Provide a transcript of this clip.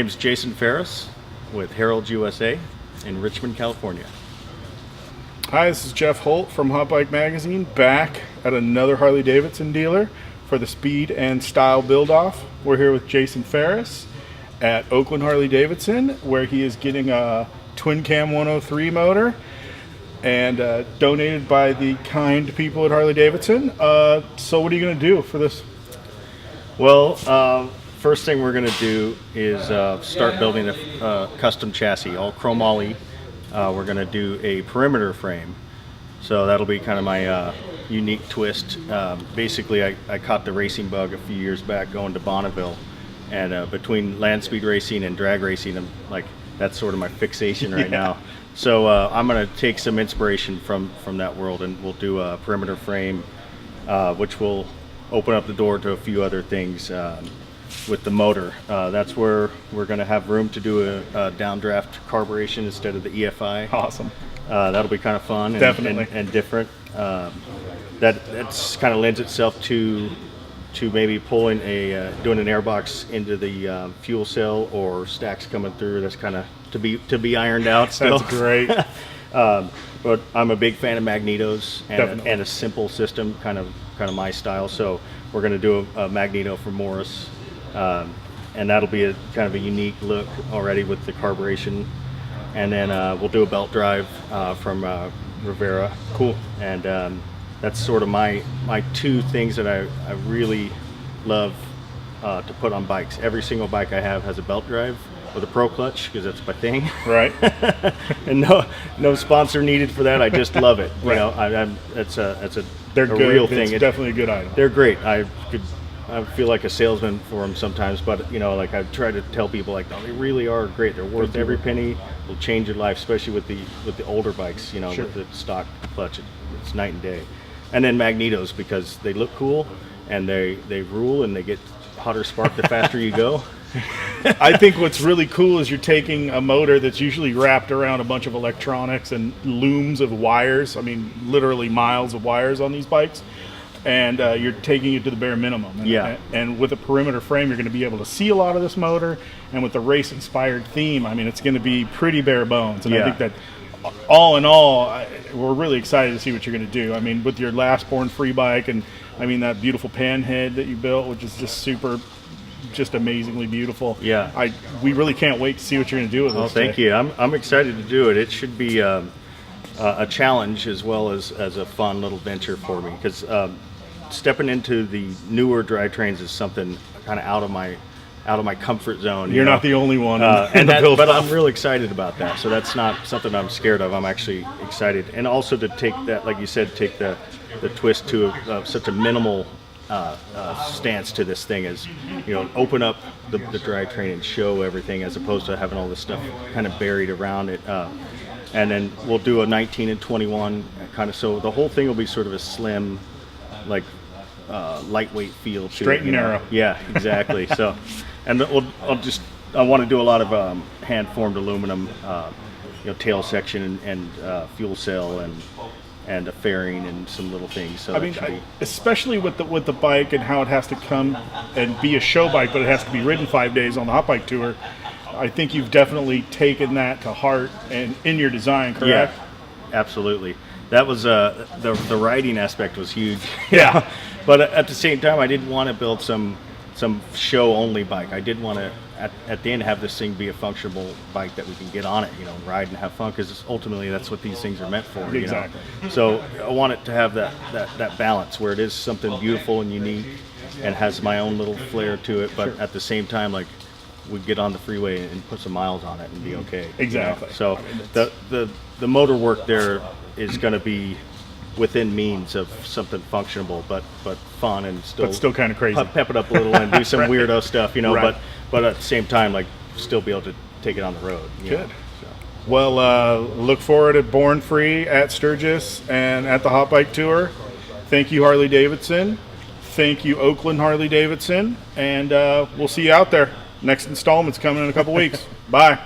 name's Jasin Phares with Herald USA in Richmond, California. Hi, this is Jeff Holt from Hot Bike Magazine, back at another Harley-Davidson dealer for the Speed and Style Build-Off. We're here with Jasin Phares at Oakland Harley-Davidson, where he is getting a Twin Cam 103 motor and donated by the kind people at Harley-Davidson. So what are you going to do for this? Well, first thing we're going to do is start building a custom chassis, all chrome ollie. We're going to do a perimeter frame. So that'll be kind of my unique twist. Basically, I caught the racing bug a few years back going to Bonneville. And between land speed racing and drag racing, I'm like, that's sort of my fixation right now. So I'm going to take some inspiration from that world, and we'll do a perimeter frame, which will open up the door to a few other things with the motor. That's where we're going to have room to do a downdraft carburation instead of the EFI. Awesome. That'll be kind of fun and different. That's kind of lends itself to maybe pulling doing an airbox into the fuel cell, or stacks coming through. That's kind of to be ironed out still. That's great. But I'm a big fan of magnetos and a simple system, kind of my style. So we're going to do a magneto for Morris, and that'll be a kind of a unique look already with the carburation. And then we'll do a belt drive from Rivera. Cool. And that's sort of my two things that I really love to put on bikes. Every single bike I have has a belt drive with a pro clutch, because that's my thing. Right. And no sponsor needed for that. I just love it. Right. You know, it's a They're good. real thing. It's definitely a good item. They're great. I feel like a salesman for them sometimes, but you know, like I try to tell people, like, oh, they really are great. They're worth every penny. Will change your life, especially with the older bikes. You know, Sure. with the stock clutch, it's night and day. And then magnetos, because they look cool and they rule, and they get hotter spark the faster you go. I think what's really cool is you're taking a motor that's usually wrapped around a bunch of electronics and looms of wires. I mean, literally miles of wires on these bikes. And you're taking it to the bare minimum. And with a perimeter frame, you're going to be able to see a lot of this motor. And with the race-inspired theme, I mean, it's going to be pretty bare bones. And I think that all in all, we're really excited to see what you're going to do. I mean, with your last Born Free bike, and I mean, that beautiful pan head that you built, which is just amazingly beautiful. Yeah. We really can't wait to see what you're going to do with this. Oh, thank you. I'm excited to do it. It should be a challenge as well as a fun little venture for me, because stepping into the newer drivetrains is something kind of out of my comfort zone. You're not the only one. But I'm real excited about that. So that's not something I'm scared of. I'm actually excited, and also to take that, like you said, take the twist to such a minimal stance to this thing, as you know, open up the drivetrain and show everything, as opposed to having all this stuff kind of buried around it. And then we'll do a 19 and 21 kind of, so the whole thing will be sort of a slim, like lightweight feel to straight it, and narrow. Yeah, exactly. So, and I want to do a lot of hand formed aluminum, tail section and fuel cell and a fairing and some little things. So I mean, especially with the bike and how it has to come and be a show bike, but it has to be ridden 5 days on the hot bike tour. I think you've definitely taken that to heart and in your design, correct? Yeah, absolutely. That was the riding aspect was huge. Yeah. But at the same time, I didn't want to build some show only bike. I did want to at the end have this thing be a functional bike that we can get on it, you know, ride and have fun, because ultimately that's what these things are meant for. Exactly. You know? So I want it to have that balance where it is something beautiful and unique and has my own little flair to it, but at the same time, like, we get on the freeway and put some miles on it and be okay. Exactly. You know? So the motor work there is going to be within means of something functional, but fun, and still kind of crazy. Pep it up a little and do some Right. weirdo stuff, you know. Right. But at the same time, like, still be able to take it on the road. Good. Well, look forward to Born Free at Sturgis and at the Hot Bike Tour. Thank you, Harley-Davidson. Thank you, Oakland Harley-Davidson. And we'll see you out there. Next installment's coming in a couple weeks. Bye.